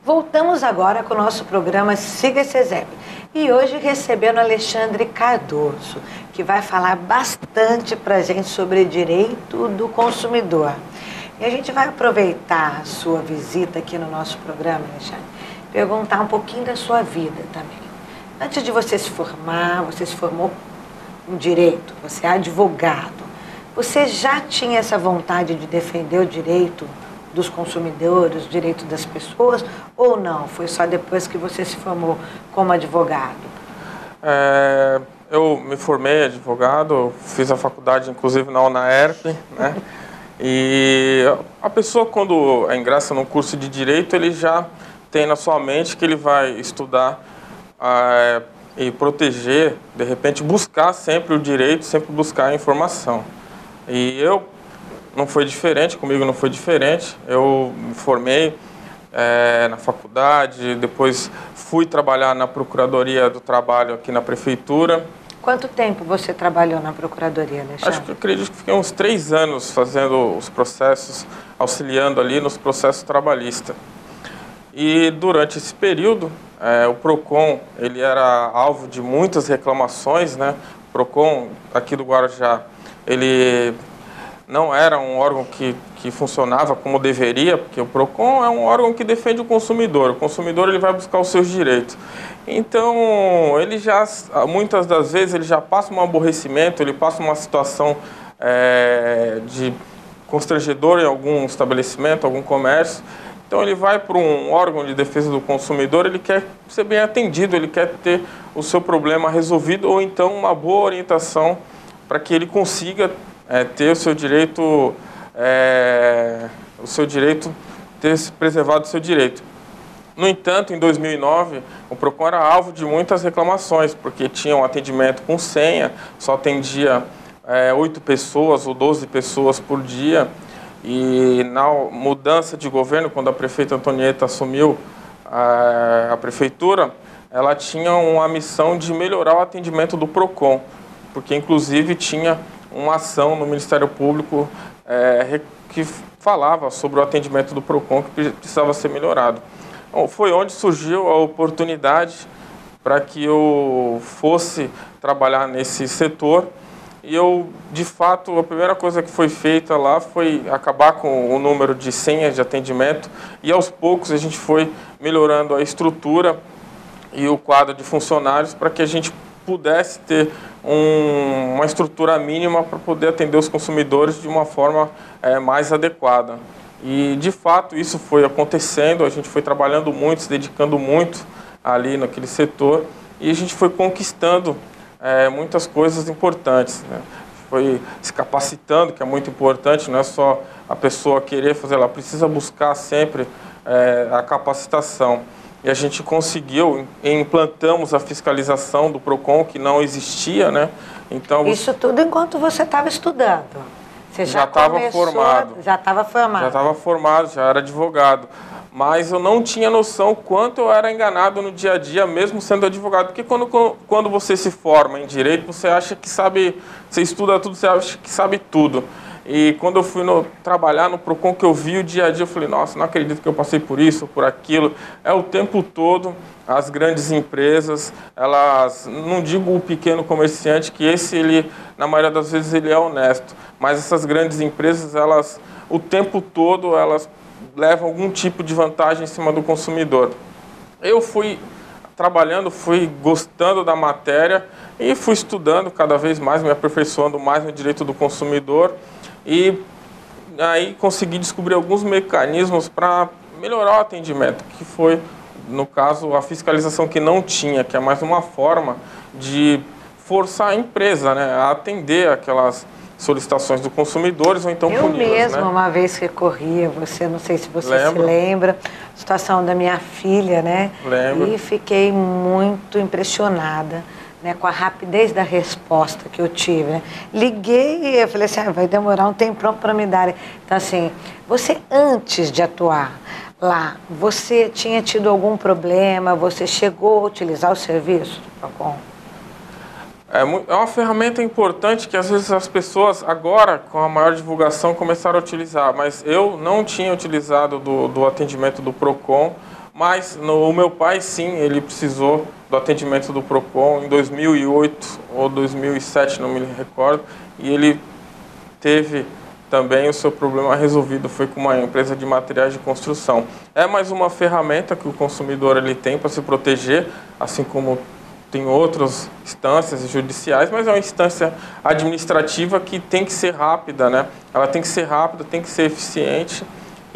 Voltamos agora com o nosso programa Siga CESEP. E hoje recebendo Alexandre Cardoso, que vai falar bastante para a gente sobre direito do consumidor. E a gente vai aproveitar a sua visita aqui no nosso programa, Alexandre, perguntar um pouquinho da sua vida também. Antes de você se formar, você se formou em direito, você é advogado. Você já tinha essa vontade de defender o direito dos consumidores, o direito das pessoas, ou não? Foi só depois que você se formou como advogado? Eu me formei advogado, fiz a faculdade inclusive na UNAERP, né? E a pessoa, quando ingressa num curso de direito, ele já tem na sua mente que ele vai estudar e proteger, de repente buscar sempre o direito, sempre buscar a informação. E não foi diferente, comigo não foi diferente. Eu me formei na faculdade, depois fui trabalhar na Procuradoria do Trabalho aqui na Prefeitura. Quanto tempo você trabalhou na Procuradoria, Alexandre? Acredito que fiquei uns 3 anos fazendo os processos, auxiliando ali nos processos trabalhistas. E durante esse período, o PROCON, ele era alvo de muitas reclamações, né? O PROCON aqui do Guarujá, ele não era um órgão que funcionava como deveria, porque o PROCON é um órgão que defende o consumidor ele vai buscar os seus direitos. Então, ele já, muitas das vezes, ele já passa um aborrecimento, ele passa uma situação de constrangedor em algum estabelecimento, algum comércio. Então, ele vai para um órgão de defesa do consumidor, ele quer ser bem atendido, ele quer ter o seu problema resolvido, ou então uma boa orientação para que ele consiga ter o seu direito, ter preservado o seu direito. No entanto, em 2009, o PROCON era alvo de muitas reclamações, porque tinha um atendimento com senha, só atendia 8 pessoas ou 12 pessoas por dia, e na mudança de governo, quando a prefeita Antonieta assumiu a prefeitura, ela tinha uma missão de melhorar o atendimento do PROCON, porque inclusive tinha uma ação no Ministério Público que falava sobre o atendimento do PROCON que precisava ser melhorado. Então, foi onde surgiu a oportunidade para que eu fosse trabalhar nesse setor. E eu, de fato, a primeira coisa que foi feita lá foi acabar com o número de senhas de atendimento, e aos poucos a gente foi melhorando a estrutura e o quadro de funcionários para que a gente pudesse ter uma estrutura mínima para poder atender os consumidores de uma forma mais adequada. E, de fato, isso foi acontecendo, a gente foi trabalhando muito, se dedicando muito ali naquele setor, e a gente foi conquistando muitas coisas importantes, né? Foi se capacitando, que é muito importante, não é só a pessoa querer fazer, ela precisa buscar sempre a capacitação. E a gente conseguiu, implantamos a fiscalização do PROCON, que não existia, né? Então, isso tudo enquanto você estava estudando? Você já estava formado. Já estava formado? Já estava formado, já era advogado. Mas eu não tinha noção quanto eu era enganado no dia a dia, mesmo sendo advogado. Porque quando você se forma em direito, você acha que sabe, você estuda tudo, você acha que sabe tudo. E quando eu fui trabalhar no PROCON, que eu vi o dia a dia, eu falei, nossa, não acredito que eu passei por isso, por aquilo. É o tempo todo, as grandes empresas, elas, não digo o pequeno comerciante, que ele, na maioria das vezes, ele é honesto. Mas essas grandes empresas, elas, o tempo todo, elas levam algum tipo de vantagem em cima do consumidor. Eu fui trabalhando, fui gostando da matéria e fui estudando cada vez mais, me aperfeiçoando mais no direito do consumidor. E aí consegui descobrir alguns mecanismos para melhorar o atendimento, que foi, no caso, a fiscalização que não tinha, que é mais uma forma de forçar a empresa, né, a atender aquelas solicitações dos consumidores ou então puni-las. Eu mesma, né? Uma vez recorria, não sei se você Lembro. se lembra, a situação da minha filha, né? Lembro. E fiquei muito impressionada, né, com a rapidez da resposta que eu tive, né? Liguei e eu falei assim, vai demorar um tempão para me dar. Então, assim, você antes de atuar lá, você tinha tido algum problema? Você chegou a utilizar o serviço do PROCON? É uma ferramenta importante que às vezes as pessoas agora, com a maior divulgação, começaram a utilizar, mas eu não tinha utilizado do atendimento do PROCON, Mas o meu pai, sim, ele precisou do atendimento do PROCON em 2008 ou 2007, não me recordo, e ele teve também o seu problema resolvido, foi com uma empresa de materiais de construção. É mais uma ferramenta que o consumidor ele tem para se proteger, assim como tem outras instâncias judiciais, mas é uma instância administrativa que tem que ser rápida, né? Ela tem que ser rápida, tem que ser eficiente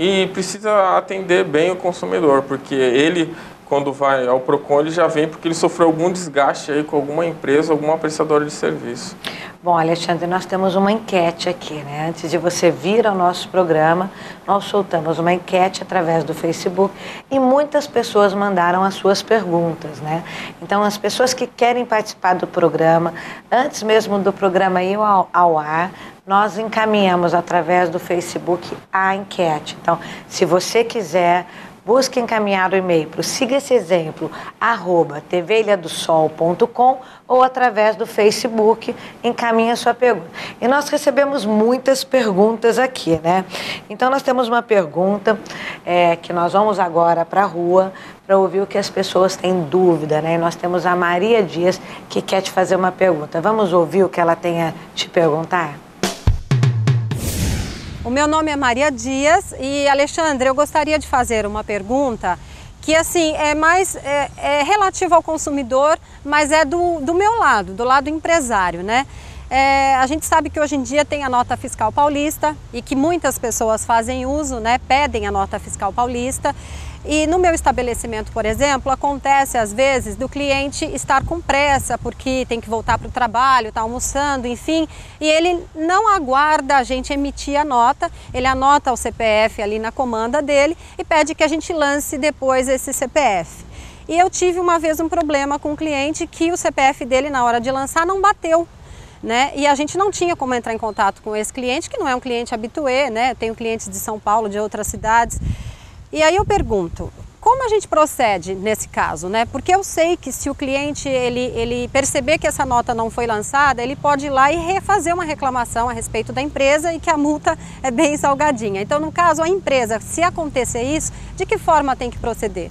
e precisa atender bem o consumidor, porque ele, quando vai ao PROCON, ele já vem porque ele sofreu algum desgaste aí com alguma empresa, alguma prestadora de serviço. Bom, Alexandre, nós temos uma enquete aqui, né? Antes de você vir ao nosso programa, nós soltamos uma enquete através do Facebook e muitas pessoas mandaram as suas perguntas, né? Então, as pessoas que querem participar do programa, antes mesmo do programa ir ao ar, nós encaminhamos através do Facebook a enquete. Então, se você quiser, busque encaminhar o e-mail para o Siga Esse Exemplo, @tvilhadosol.com ou através do Facebook, encaminhe a sua pergunta. E nós recebemos muitas perguntas aqui, né? Então, nós temos uma pergunta que nós vamos agora para a rua para ouvir o que as pessoas têm dúvida, né? E nós temos a Maria Dias que quer te fazer uma pergunta. Vamos ouvir o que ela tem a te perguntar? O meu nome é Maria Dias e, Alexandre, eu gostaria de fazer uma pergunta que, assim, é relativa ao consumidor, mas é do meu lado, do lado empresário, né? A gente sabe que hoje em dia tem a nota fiscal paulista e que muitas pessoas fazem uso, né? Pedem a nota fiscal paulista. E no meu estabelecimento, por exemplo, acontece às vezes do cliente estar com pressa porque tem que voltar para o trabalho, está almoçando, enfim, e ele não aguarda a gente emitir a nota, ele anota o CPF ali na comanda dele e pede que a gente lance depois esse CPF. E eu tive uma vez um problema com um cliente que o CPF dele na hora de lançar não bateu, né? E a gente não tinha como entrar em contato com esse cliente, que não é um cliente habitué, né? Eu tenho clientes de São Paulo, de outras cidades. E aí eu pergunto, como a gente procede nesse caso, né? Porque eu sei que se o cliente ele perceber que essa nota não foi lançada, ele pode ir lá e refazer uma reclamação a respeito da empresa e que a multa é bem salgadinha. Então, no caso, a empresa, se acontecer isso, de que forma tem que proceder?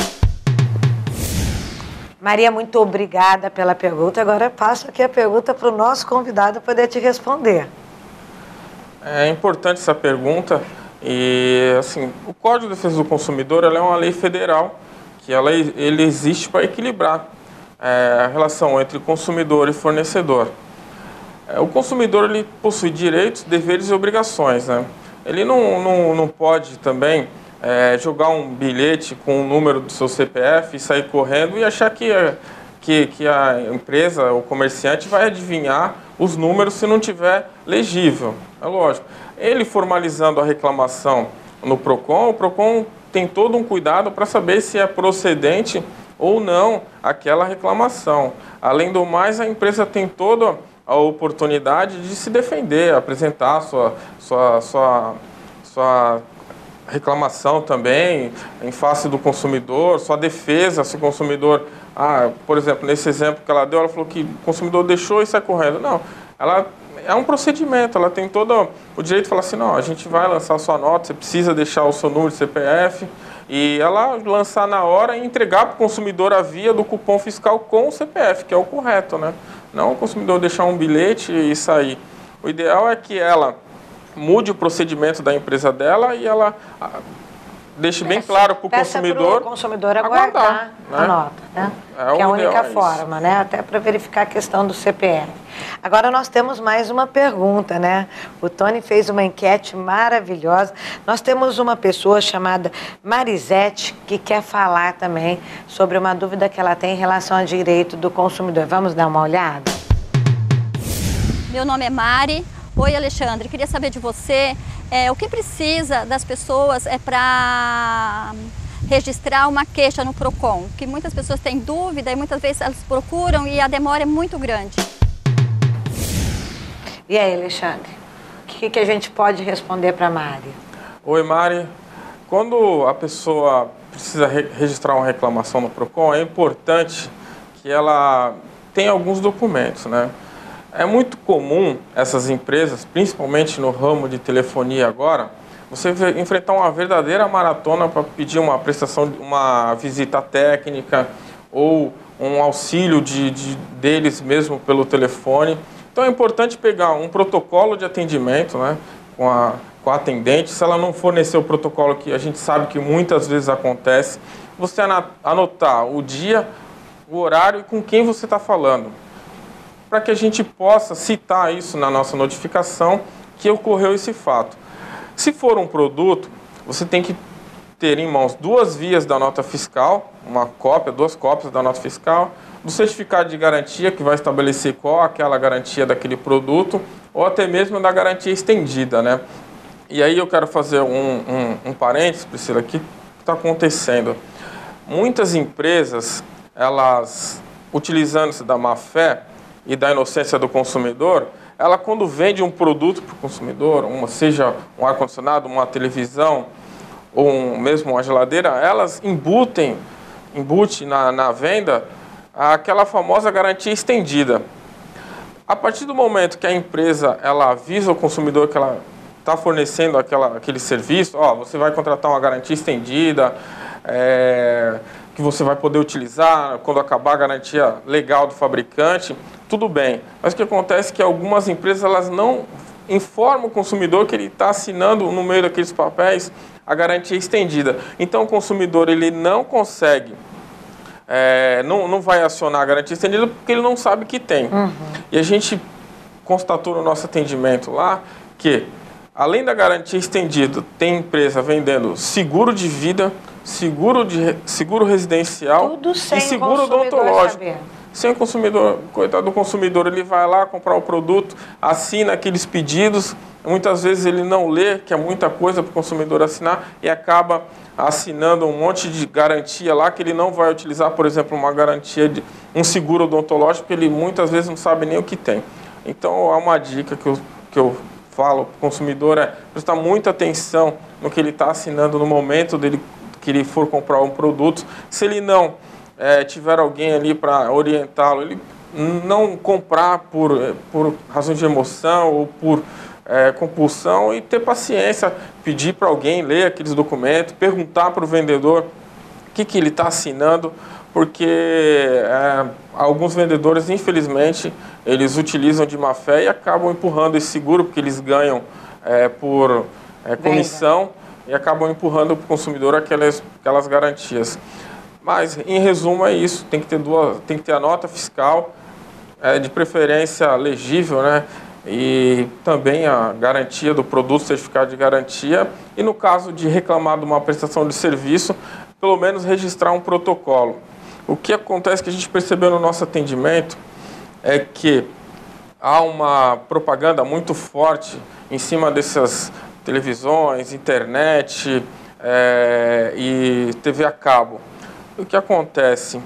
Maria, muito obrigada pela pergunta. Agora eu passo aqui a pergunta para o nosso convidado poder te responder. É importante essa pergunta. E, assim, o Código de Defesa do Consumidor é uma lei federal que ele existe para equilibrar a relação entre consumidor e fornecedor. O consumidor ele possui direitos, deveres e obrigações, né? Ele não pode também jogar um bilhete com o número do seu CPF e sair correndo e achar que a empresa, o comerciante, vai adivinhar os números se não tiver legível. É lógico. Ele formalizando a reclamação no PROCON, o PROCON tem todo um cuidado para saber se é procedente ou não aquela reclamação. Além do mais, a empresa tem toda a oportunidade de se defender, apresentar sua reclamação também em face do consumidor, sua defesa, se o consumidor... por exemplo, nesse exemplo que ela deu, ela falou que o consumidor deixou e sai correndo. Não, ela... É um procedimento, ela tem todo o direito de falar assim, não, a gente vai lançar a sua nota, você precisa deixar o seu número de CPF, e ela lançar na hora e entregar para o consumidor a via do cupom fiscal com o CPF, que é o correto, né? Não o consumidor deixar um bilhete e sair. O ideal é que ela mude o procedimento da empresa dela e ela deixe bem claro para o consumidor aguardar, né? A nota, né? Que é a única forma, né? Até para verificar a questão do CPF. Agora nós temos mais uma pergunta, né? O Tony fez uma enquete maravilhosa. Nós temos uma pessoa chamada Marisete que quer falar também sobre uma dúvida que ela tem em relação ao direito do consumidor. Vamos dar uma olhada? Meu nome é Mari. Oi, Alexandre. Queria saber de você o que precisa das pessoas para registrar uma queixa no PROCON, que muitas pessoas têm dúvida e muitas vezes elas procuram e a demora é muito grande. E aí, Alexandre, o que a gente pode responder para a Mari? Oi, Mari. Quando a pessoa precisa registrar uma reclamação no PROCON, é importante que ela tenha alguns documentos, né? É muito comum essas empresas, principalmente no ramo de telefonia agora, você enfrentar uma verdadeira maratona para pedir uma prestação, uma visita técnica ou um auxílio deles mesmo pelo telefone. Então é importante pegar um protocolo de atendimento, né, com a atendente. Se ela não fornecer o protocolo, que a gente sabe que muitas vezes acontece, você anotar o dia, o horário e com quem você está falando, para que a gente possa citar isso na nossa notificação que ocorreu esse fato. Se for um produto, você tem que ter em mãos 2 vias da nota fiscal, duas cópias da nota fiscal, do certificado de garantia, que vai estabelecer qual é aquela garantia daquele produto, ou até mesmo da garantia estendida, né? E aí eu quero fazer um parênteses, Priscila, aqui, o que está acontecendo. Muitas empresas, elas, utilizando-se da má-fé e da inocência do consumidor, ela quando vende um produto para o consumidor, seja um ar-condicionado, uma televisão, ou mesmo uma geladeira, elas embute na venda aquela famosa garantia estendida. A partir do momento que a empresa ela avisa o consumidor que ela está fornecendo aquele serviço, você vai contratar uma garantia estendida, que você vai poder utilizar quando acabar a garantia legal do fabricante, tudo bem. Mas o que acontece é que algumas empresas elas não informam o consumidor que ele está assinando no meio daqueles papéis a garantia estendida. Então o consumidor ele não consegue, não vai acionar a garantia estendida porque ele não sabe que tem. Uhum. E a gente constatou no nosso atendimento lá que, além da garantia estendida, tem empresa vendendo seguro de vida, seguro residencial e seguro odontológico. Sem o consumidor, coitado do consumidor, ele vai lá comprar o produto, assina aqueles pedidos, muitas vezes ele não lê, que é muita coisa para o consumidor assinar, e acaba assinando um monte de garantia lá que ele não vai utilizar, por exemplo, uma garantia de um seguro odontológico, que ele muitas vezes não sabe nem o que tem. Então, há uma dica que eu falo para o consumidor prestar muita atenção no que ele está assinando no momento dele que ele for comprar um produto. Se ele não tiver alguém ali para orientá-lo, ele não comprar por razões de emoção ou por compulsão, e ter paciência, pedir para alguém ler aqueles documentos, perguntar para o vendedor o que ele está assinando, porque alguns vendedores, infelizmente, eles utilizam de má fé e acabam empurrando esse seguro, porque eles ganham por comissão e acabam empurrando para o consumidor aquelas garantias. Mas, em resumo, é isso. Tem que ter a nota fiscal, de preferência legível, né? E também a garantia do produto, certificado de garantia. E no caso de reclamar de uma prestação de serviço, pelo menos registrar um protocolo. O que acontece que a gente percebeu no nosso atendimento é que há uma propaganda muito forte em cima dessas televisões, internet e TV a cabo. O que acontece?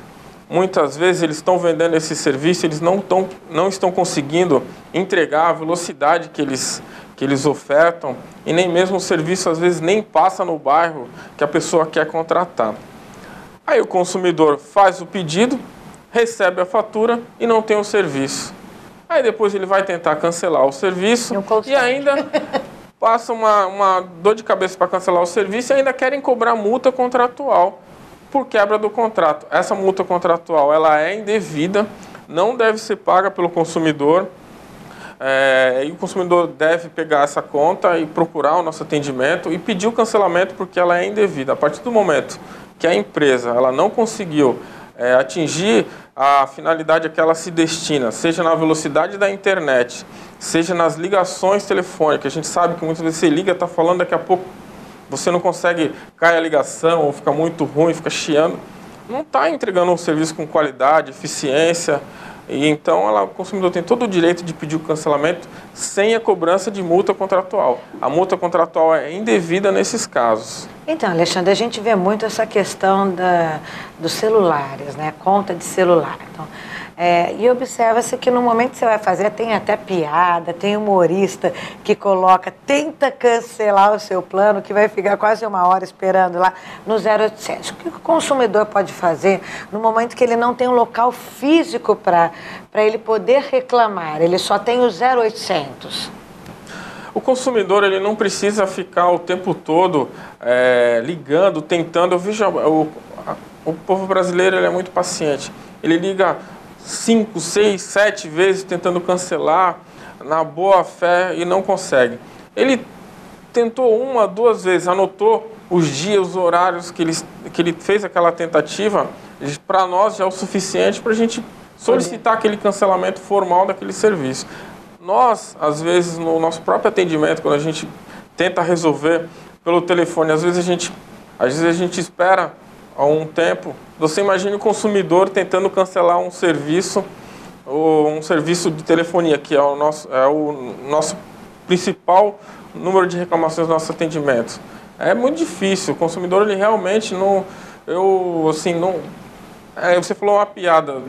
Muitas vezes eles estão vendendo esse serviço, eles não estão conseguindo entregar a velocidade que eles ofertam, e nem mesmo o serviço às vezes nem passa no bairro que a pessoa quer contratar. Aí o consumidor faz o pedido, recebe a fatura e não tem o serviço. Aí depois ele vai tentar cancelar o serviço e ainda passa uma dor de cabeça para cancelar o serviço e ainda querem cobrar multa contratual por quebra do contrato. Essa multa contratual ela é indevida, não deve ser paga pelo consumidor, e o consumidor deve pegar essa conta e procurar o nosso atendimento e pedir o cancelamento, porque ela é indevida. A partir do momento que a empresa ela não conseguiu atingir a finalidade a que ela se destina, seja na velocidade da internet, seja nas ligações telefônicas, a gente sabe que muitas vezes você liga, está falando, daqui a pouco você não consegue, cai a ligação, ou fica muito ruim, fica chiando, não está entregando um serviço com qualidade, eficiência, e então o consumidor tem todo o direito de pedir o cancelamento sem a cobrança de multa contratual. A multa contratual é indevida nesses casos. Então, Alexandre, a gente vê muito essa questão dos celulares, né? Conta de celular. Então, e observa-se que no momento que você vai fazer, tem até piada, tem humorista que tenta cancelar o seu plano, que vai ficar quase 1 hora esperando lá no 0800. O que o consumidor pode fazer no momento que ele não tem um local físico para ele poder reclamar? Ele só tem o 0800. O consumidor ele não precisa ficar o tempo todo ligando, tentando. Eu vejo o povo brasileiro ele é muito paciente. Ele liga 5, 6, 7 vezes tentando cancelar na boa fé e não consegue. Ele tentou 1, 2 vezes, anotou os dias, os horários que ele fez aquela tentativa. Para nós já é o suficiente para a gente solicitar aquele cancelamento formal daquele serviço. Nós, às vezes, no nosso próprio atendimento, quando a gente tenta resolver pelo telefone, às vezes a gente espera um tempo. Você imagina o consumidor tentando cancelar um serviço de telefonia, que é o nosso principal número de reclamações do nosso atendimento. É muito difícil. O consumidor, ele realmente não... você falou uma piada.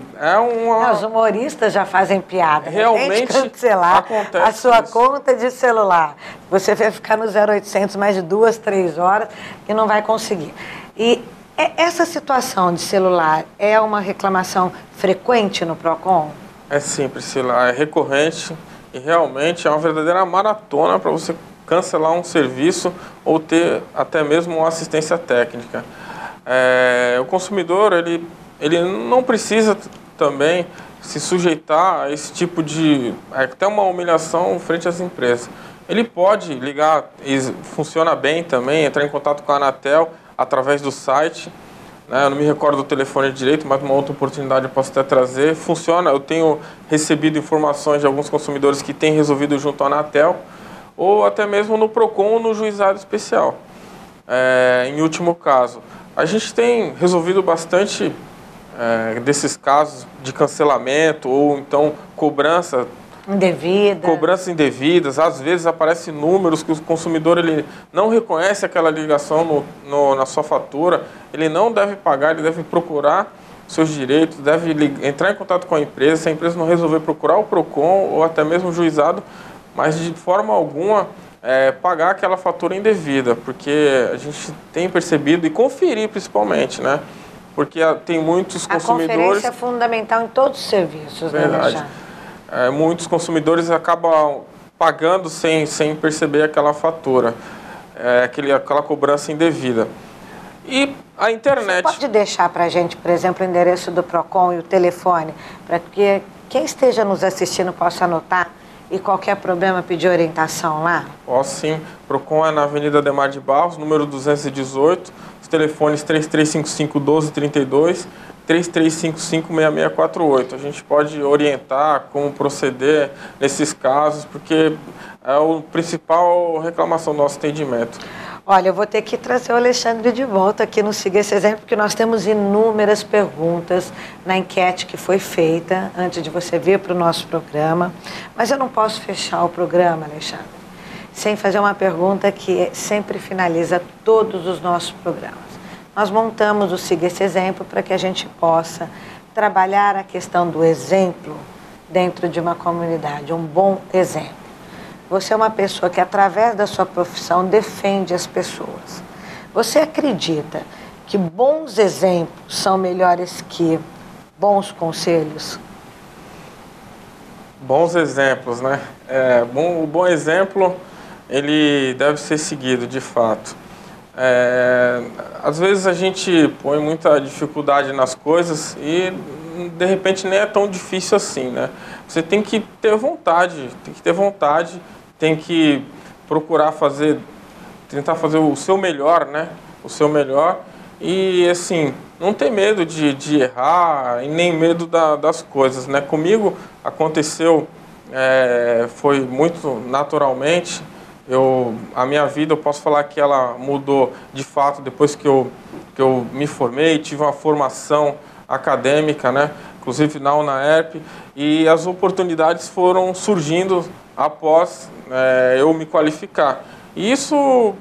Os humoristas já fazem piada. Realmente cancelar acontece a sua isso. conta de celular. Você vai ficar no 0800 mais de 2, 3 horas e não vai conseguir. E essa situação de celular é uma reclamação frequente no PROCON? É sim, Priscila. É recorrente e realmente é uma verdadeira maratona para você cancelar um serviço ou ter até mesmo uma assistência técnica. O consumidor, ele não precisa também se sujeitar a esse tipo de... até uma humilhação frente às empresas. Ele pode ligar, e funciona bem também, entrar em contato com a Anatel através do site. Eu não me recordo do telefone direito, mas uma outra oportunidade eu posso até trazer. Funciona, eu tenho recebido informações de alguns consumidores que têm resolvido junto à Anatel, ou até mesmo no PROCON ou no juizado especial. Em último caso, a gente tem resolvido bastante desses casos de cancelamento ou então cobranças indevidas. Às vezes aparecem números que o consumidor ele não reconhece aquela ligação na sua fatura, ele não deve pagar, ele deve procurar seus direitos, deve entrar em contato com a empresa. Se a empresa não resolver, procurar o PROCON ou até mesmo o juizado, mas de forma alguma pagar aquela fatura indevida, porque a gente tem percebido, e conferir principalmente, né? Porque tem muitos consumidores... A conferência é fundamental em todos os serviços, verdade. Né, muitos consumidores acabam pagando sem perceber aquela fatura, aquela cobrança indevida. E a internet... Você pode deixar para a gente, por exemplo, o endereço do PROCON e o telefone, para que quem esteja nos assistindo possa anotar e qualquer problema pedir orientação lá? Posso sim. PROCON é na Avenida Ademar de Barros, número 218, os telefones 3355-1232, 3355-6648. A gente pode orientar como proceder nesses casos, porque é a principal reclamação do nosso atendimento. Olha, eu vou ter que trazer o Alexandre de volta aqui no Siga Esse Exemplo, porque nós temos inúmeras perguntas na enquete que foi feita antes de você vir para o nosso programa. Mas eu não posso fechar o programa, Alexandre, sem fazer uma pergunta que sempre finaliza todos os nossos programas. Nós montamos o Siga Esse Exemplo para que a gente possa trabalhar a questão do exemplo dentro de uma comunidade, um bom exemplo. Você é uma pessoa que, através da sua profissão, defende as pessoas. Você acredita que bons exemplos são melhores que bons conselhos? Bons exemplos, né? O bom exemplo, ele deve ser seguido, de fato. Às vezes a gente põe muita dificuldade nas coisas e, de repente, nem é tão difícil assim, né? Você tem que ter vontade, tem que procurar tentar fazer o seu melhor, né? O seu melhor e, assim, não ter medo de errar e nem medo das coisas, né? Comigo aconteceu, foi muito naturalmente. A minha vida, eu posso falar que ela mudou de fato depois que eu me formei, tive uma formação acadêmica, né? Inclusive na UNAERP, e as oportunidades foram surgindo após eu me qualificar. E isso,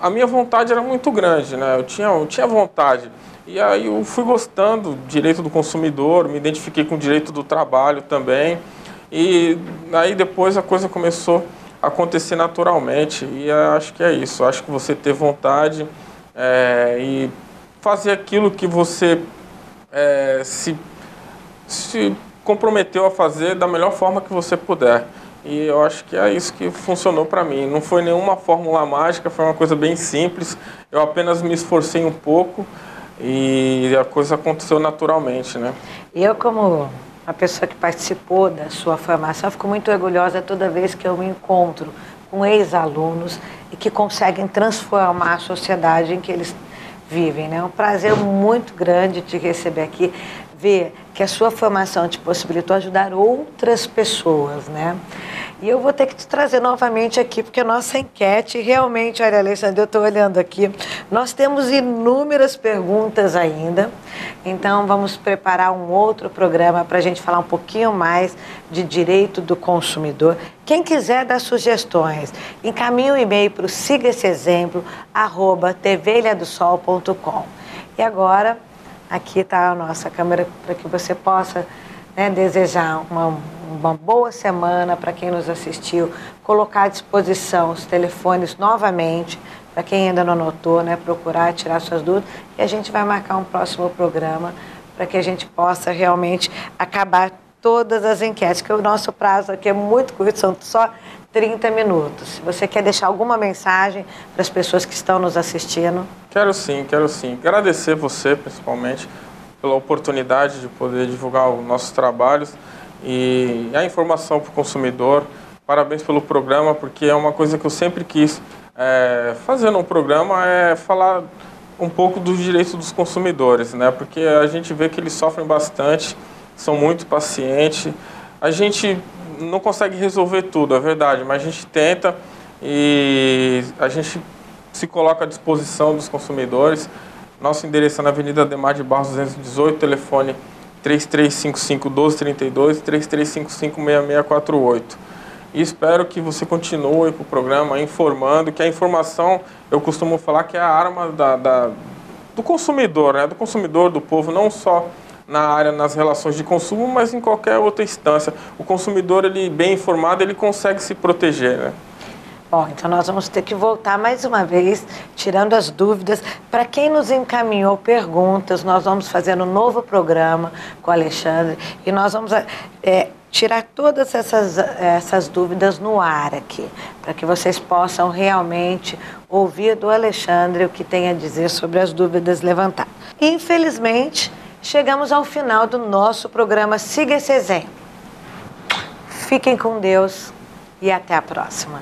a minha vontade era muito grande, né? Eu tinha vontade. E aí eu fui gostando do direito do consumidor, me identifiquei com o direito do trabalho também. E aí depois a coisa começou a acontecer naturalmente. E acho que é isso. Acho que você ter vontade e fazer aquilo que você se comprometeu a fazer da melhor forma que você puder. E eu acho que é isso que funcionou para mim. Não foi nenhuma fórmula mágica, foi uma coisa bem simples. Eu apenas me esforcei um pouco e a coisa aconteceu naturalmente, né? Eu, como uma pessoa que participou da sua formação, fico muito orgulhosa toda vez que eu me encontro com ex-alunos e que conseguem transformar a sociedade em que eles vivem, né? É um prazer muito grande te receber aqui, ver que a sua formação te possibilitou ajudar outras pessoas, né? E eu vou ter que te trazer novamente aqui, porque a nossa enquete realmente, olha, Alexandre, eu estou olhando aqui, nós temos inúmeras perguntas ainda, então vamos preparar um outro programa para a gente falar um pouquinho mais de direito do consumidor. Quem quiser dar sugestões, encaminhe um e-mail para o siga esse exemplo, @tvilhadosol.com. E agora, aqui está a nossa câmera para que você possa, né, desejar uma boa semana para quem nos assistiu, colocar à disposição os telefones novamente, para quem ainda não anotou, né, procurar tirar suas dúvidas, e a gente vai marcar um próximo programa para que a gente possa realmente acabar todas as enquetes, que o nosso prazo aqui é muito curto, são só 30 minutos. Se você quer deixar alguma mensagem para as pessoas que estão nos assistindo. Quero sim. Agradecer você, principalmente, pela oportunidade de poder divulgar os nossos trabalhos e a informação para o consumidor. Parabéns pelo programa, porque é uma coisa que eu sempre quis fazer no programa, é falar um pouco dos direitos dos consumidores, né? Porque a gente vê que eles sofrem bastante, são muito pacientes. A gente não consegue resolver tudo, é verdade, mas a gente tenta e a gente se coloca à disposição dos consumidores. Nosso endereço é na Avenida Ademar de Barros 218, telefone 3355-1232, 3355-6648. E espero que você continue com o programa informando, que a informação, eu costumo falar que é a arma do consumidor, né? Do consumidor, do povo, não só na área, nas relações de consumo, mas em qualquer outra instância. O consumidor, ele bem informado, ele consegue se proteger, né? Bom, então nós vamos ter que voltar mais uma vez, tirando as dúvidas. Para quem nos encaminhou perguntas, nós vamos fazer um novo programa com o Alexandre e nós vamos tirar todas essas dúvidas no ar aqui, para que vocês possam realmente ouvir do Alexandre o que tem a dizer sobre as dúvidas levantadas. Infelizmente, chegamos ao final do nosso programa Siga esse Exemplo. Fiquem com Deus e até a próxima.